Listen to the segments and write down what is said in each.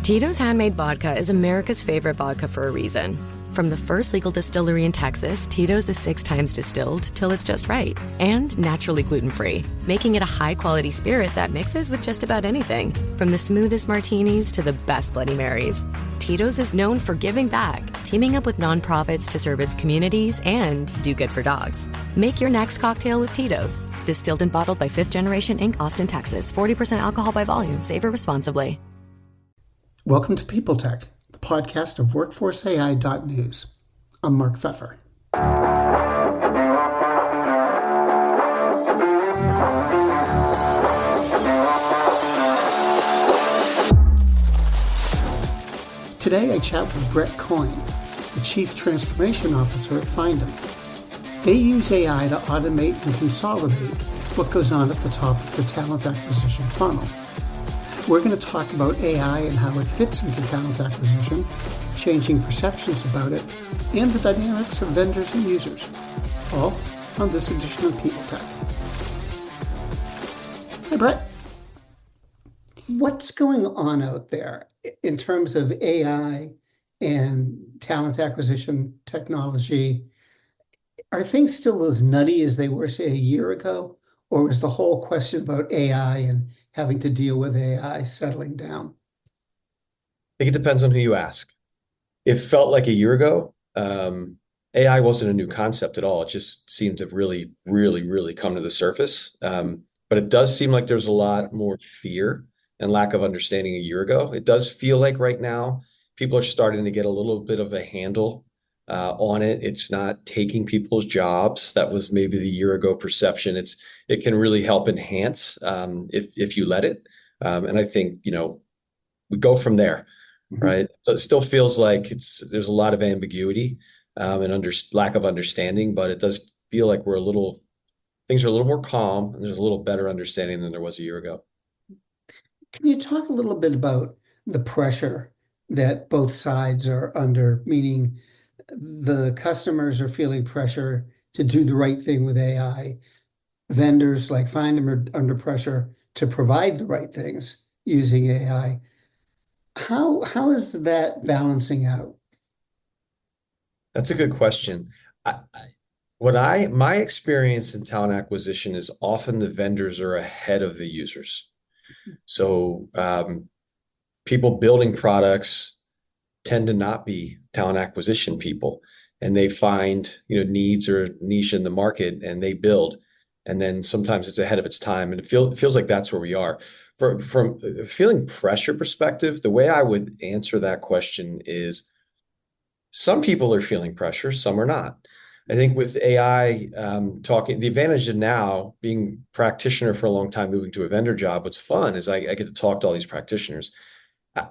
Tito's Handmade Vodka is America's favorite vodka for a reason. From the first legal distillery in Texas, Tito's is 6 times distilled till it's just right. And naturally gluten-free, making it a high-quality spirit that mixes with just about anything. From the smoothest martinis to the best Bloody Marys. Tito's is known for giving back, teaming up with nonprofits to serve its communities and do good for dogs. Make your next cocktail with Tito's. Distilled and bottled by 5th Generation Inc., Austin, Texas. 40% alcohol by volume. Savor responsibly. Welcome to PeopleTech, the podcast of WorkforceAI.news. I'm Mark Pfeffer. Today I chat with Brett Coyne, the Chief Transformation Officer at Findem. They use AI to automate and consolidate what goes on at the top of the talent acquisition funnel. We're going to talk about AI and how it fits into talent acquisition, changing perceptions about it, and the dynamics of vendors and users, all on this edition of PeopleTech. Hi, Brett. What's going on out there in terms of AI and talent acquisition technology? Are things still as nutty as they were, say, a year ago? Or was the whole question about AI and having to deal with AI settling down? I think it depends on who you ask. It felt like a year ago. AI wasn't a new concept at all. It just seemed to really, really, really come to the surface. But it does seem like there's a lot more fear and lack of understanding a year ago. It does feel like right now people are starting to get a little bit of a handle on it. It's not taking people's jobs. That was maybe the year ago perception. It can really help enhance if you let it. And I think, we go from there, right? So it still feels like there's a lot of ambiguity and lack of understanding, but it does feel like things are a little more calm and there's a little better understanding than there was a year ago. Can you talk a little bit about the pressure that both sides are under, meaning the customers are feeling pressure to do the right thing with AI. Vendors like Findem are under pressure to provide the right things using AI. How is that balancing out? That's a good question. My experience in talent acquisition is often the vendors are ahead of the users. So people building products tend to not be talent acquisition people, and they find needs or niche in the market and they build, and then sometimes it's ahead of its time, and it feels like that's where we are. From a feeling pressure perspective, the way I would answer that question is some people are feeling pressure, some are not. I think with AI the advantage of now being practitioner for a long time, moving to a vendor job, what's fun is I get to talk to all these practitioners.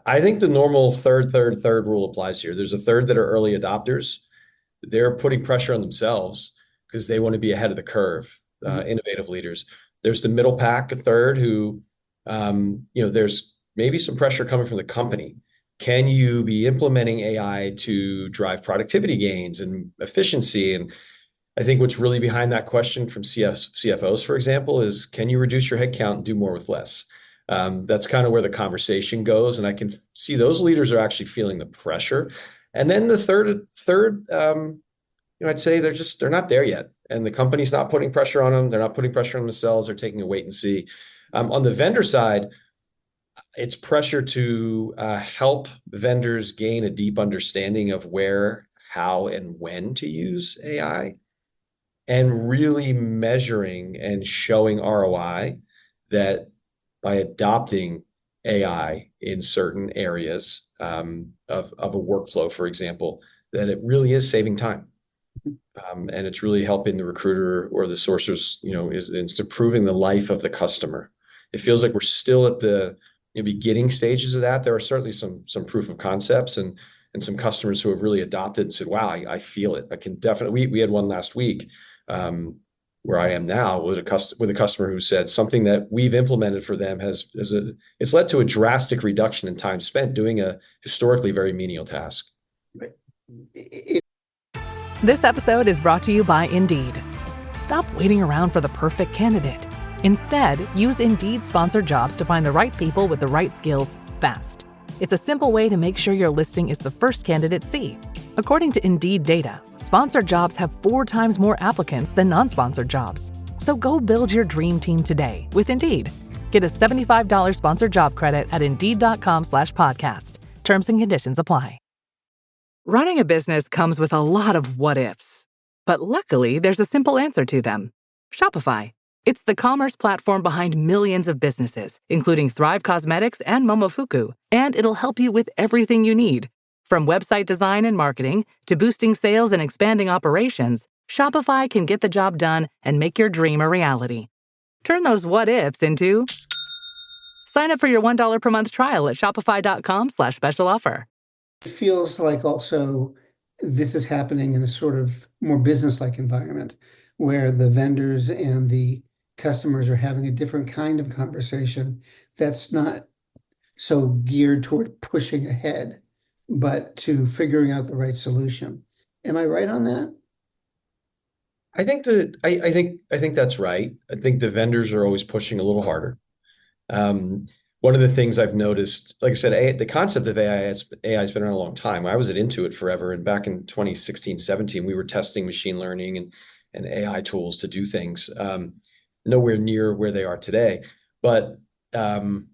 I think the normal third rule applies here. There's a third that are early adopters. They're putting pressure on themselves because they want to be ahead of the curve, innovative leaders. There's the middle pack, a third who, there's maybe some pressure coming from the company. Can you be implementing AI to drive productivity gains and efficiency? And I think what's really behind that question from CFOs, for example, is can you reduce your headcount and do more with less? That's kind of where the conversation goes. And I can see those leaders are actually feeling the pressure. And then the third, I'd say they're not there yet. And the company's not putting pressure on them. They're not putting pressure on themselves. They're taking a wait and see. On the vendor side, it's pressure to help vendors gain a deep understanding of where, how, and when to use AI, and really measuring and showing ROI that by adopting AI in certain areas of a workflow, for example, that it really is saving time. And it's really helping the recruiter or the sourcers, it's improving the life of the customer. It feels like we're still at the beginning stages of that. There are certainly some proof of concepts and some customers who have really adopted and said, wow, I feel it. I can definitely, we had one last week where I am now with a customer who said something that we've implemented for them it's led to a drastic reduction in time spent doing a historically very menial task. This episode is brought to you by Indeed. Stop waiting around for the perfect candidate. Instead, use Indeed sponsored jobs to find the right people with the right skills fast. It's a simple way to make sure your listing is the first candidates see. According to Indeed data, sponsored jobs have 4 times more applicants than non-sponsored jobs. So go build your dream team today with Indeed. Get a $75 sponsored job credit at Indeed.com/podcast. Terms and conditions apply. Running a business comes with a lot of what-ifs. But luckily, there's a simple answer to them. Shopify. It's the commerce platform behind millions of businesses, including Thrive Cosmetics and Momofuku, and it'll help you with everything you need. From website design and marketing to boosting sales and expanding operations, Shopify can get the job done and make your dream a reality. Turn those what-ifs into... Sign up for your $1 per month trial at shopify.com/special offer. It feels like also this is happening in a sort of more business-like environment where the vendors and the customers are having a different kind of conversation that's not so geared toward pushing ahead, but to figuring out the right solution. Am I right on that? I think that's right. I think the vendors are always pushing a little harder. One of the things I've noticed, like I said, the concept of AI has been around a long time. I was at Intuit forever, and back in 2016, 17, we were testing machine learning and AI tools to do things. Nowhere near where they are today, but the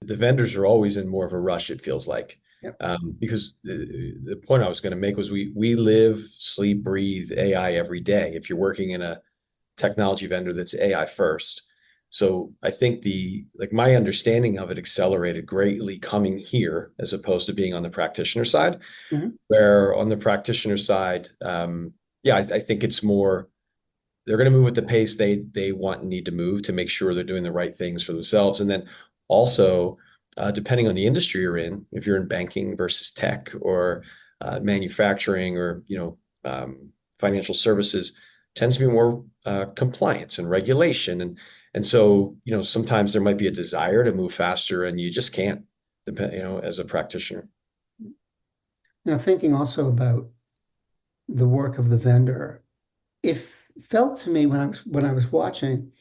vendors are always in more of a rush, it feels like. Yep. Because the point I was going to make was we live, sleep, breathe AI every day. If you're working in a technology vendor that's AI first. So I think my understanding of it accelerated greatly coming here as opposed to being on the practitioner side, where on the practitioner side, I think it's more, they're going to move at the pace they want and need to move to make sure they're doing the right things for themselves. And then also, depending on the industry you're in, if you're in banking versus tech or manufacturing or financial services, tends to be more compliance and regulation. And so, sometimes there might be a desire to move faster and you just can't, as a practitioner. Now, thinking also about the work of the vendor, it felt to me when I was watching,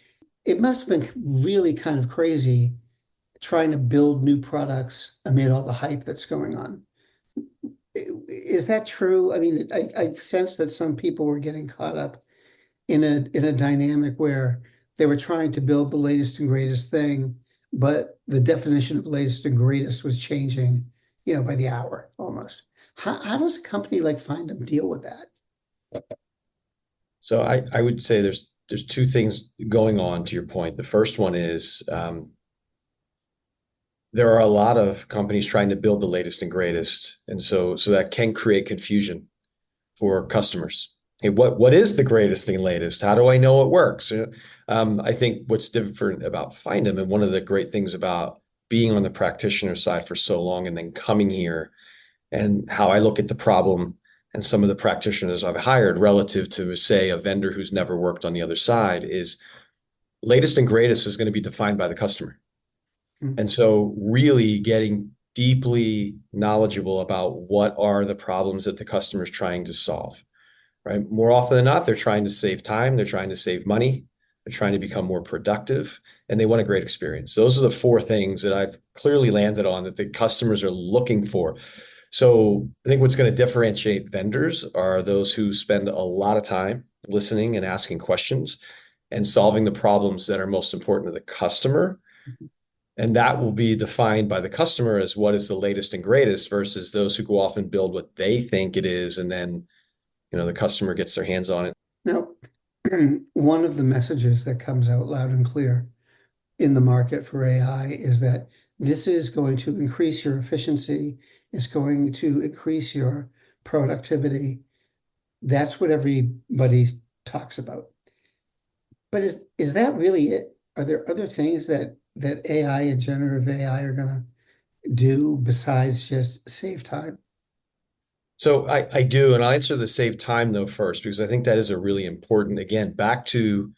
it must have been really kind of crazy trying to build new products amid all the hype that's going on. Is that true? I mean, I sense that some people were getting caught up in a dynamic where they were trying to build the latest and greatest thing, but the definition of latest and greatest was changing, by the hour almost. How does a company like Findem deal with that? So I would say there's 2 things going on to your point. The first one is there are a lot of companies trying to build the latest and greatest, and so that can create confusion for customers. Hey, what is the greatest and latest? How do I know it works? I think what's different about Findem, and one of the great things about being on the practitioner side for so long and then coming here, and how I look at the problem and some of the practitioners I've hired relative to, say, a vendor who's never worked on the other side, is latest and greatest is going to be defined by the customer. And so really getting deeply knowledgeable about what are the problems that the customer is trying to solve, right? More often than not, they're trying to save time, they're trying to save money, they're trying to become more productive, and they want a great experience. Those are the 4 things that I've clearly landed on that the customers are looking for. So I think what's going to differentiate vendors are those who spend a lot of time listening and asking questions and solving the problems that are most important to the customer. And that will be defined by the customer as what is the latest and greatest versus those who go off and build what they think it is. And then, the customer gets their hands on it. Now, one of the messages that comes out loud and clear in the market for AI is that this is going to increase your efficiency. It's going to increase your productivity. That's what everybody talks about. But is that really it? Are there other things that AI and generative AI are going to do besides just save time? So I do, and I'll answer the save time though first, because I think that is a really important, again, back to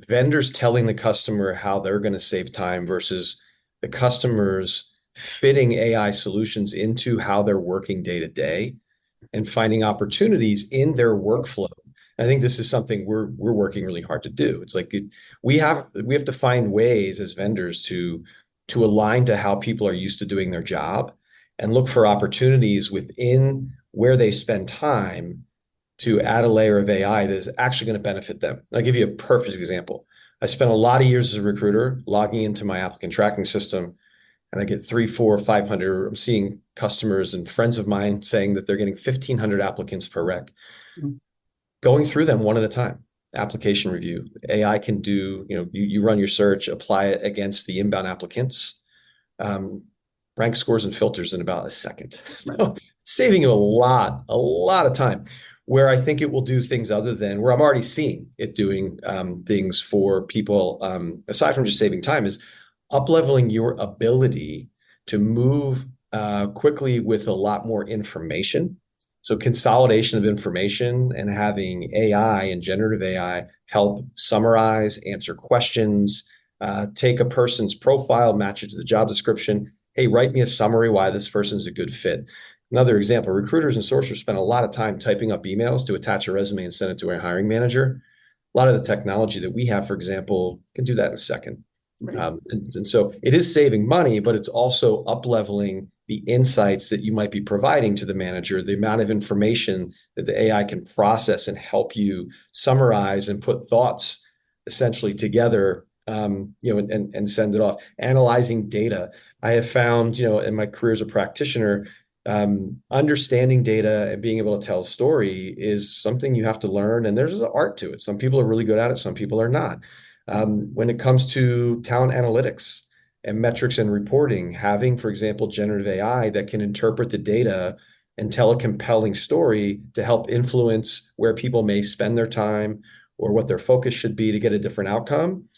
vendors telling the customer how they're going to save time versus the customers fitting AI solutions into how they're working day to day and finding opportunities in their workflow. I think this is something we're working really hard to do. It's like we have to find ways as vendors to align to how people are used to doing their job and look for opportunities within where they spend time to add a layer of AI that is actually going to benefit them. I'll give you a perfect example. I spent a lot of years as a recruiter logging into my applicant tracking system, and I get 300, 400, 500. I'm seeing customers and friends of mine saying that they're getting 1,500 applicants per rec. Mm-hmm. Going through them one at a time. Application review. AI can do, you run your search, apply it against the inbound applicants, rank scores and filters in about a second. So it's saving you a lot of time. Where I think it will do things other than where I'm already seeing it doing things for people, aside from just saving time, is up-leveling your ability to move quickly with a lot more information. So consolidation of information and having AI and generative AI help summarize, answer questions, take a person's profile, match it to the job description. Hey, write me a summary why this person's a good fit. Another example, recruiters and sourcers spend a lot of time typing up emails to attach a resume and send it to a hiring manager. A lot of the technology that we have, for example, can do that in a second. Right. And so it is saving money, but it's also up-leveling the insights that you might be providing to the manager, the amount of information that the AI can process and help you summarize and put thoughts essentially together, and send it off. Analyzing data. I have found, in my career as a practitioner, understanding data and being able to tell a story is something you have to learn, and there's an art to it. Some people are really good at it, some people are not. When it comes to talent analytics and metrics and reporting, having, for example, generative AI that can interpret the data and tell a compelling story to help influence where people may spend their time or what their focus should be to get a different outcome.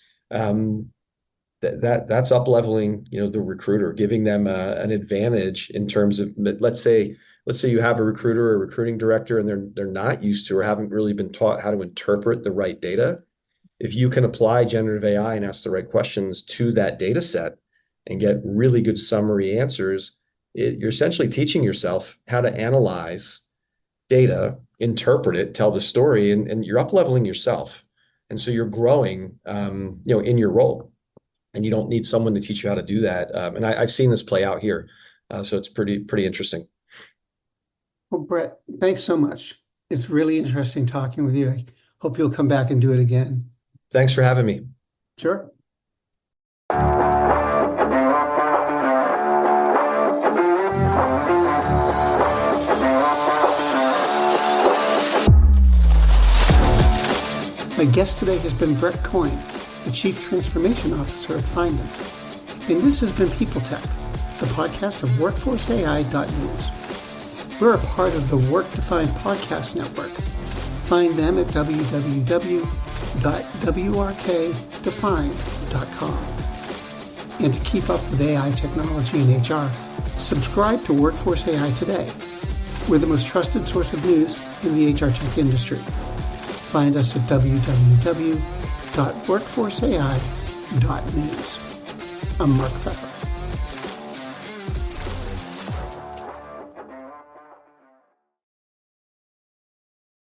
That's up-leveling, the recruiter, giving them an advantage in terms of, let's say you have a recruiter or a recruiting director and they're not used to or haven't really been taught how to interpret the right data. If you can apply generative AI and ask the right questions to that data set and get really good summary answers, you're essentially teaching yourself how to analyze data, interpret it, tell the story, and you're up-leveling yourself. And so you're growing, in your role. And you don't need someone to teach you how to do that. And I've seen this play out here. So it's pretty interesting. Well, Brett, thanks so much. It's really interesting talking with you. I hope you'll come back and do it again. Thanks for having me. Sure. My guest today has been Brett Coyne, the Chief Transformation Officer at Findem. And this has been PeopleTech, the podcast of WorkforceAI.news. We're a part of the Work Defined Podcast Network. Find them at www.wrkdefined.com. And to keep up with AI technology and HR, subscribe to Workforce AI Today. We're the most trusted source of news in the HR tech industry. Find us at www.workforceai.news. I'm Mark Pfeffer.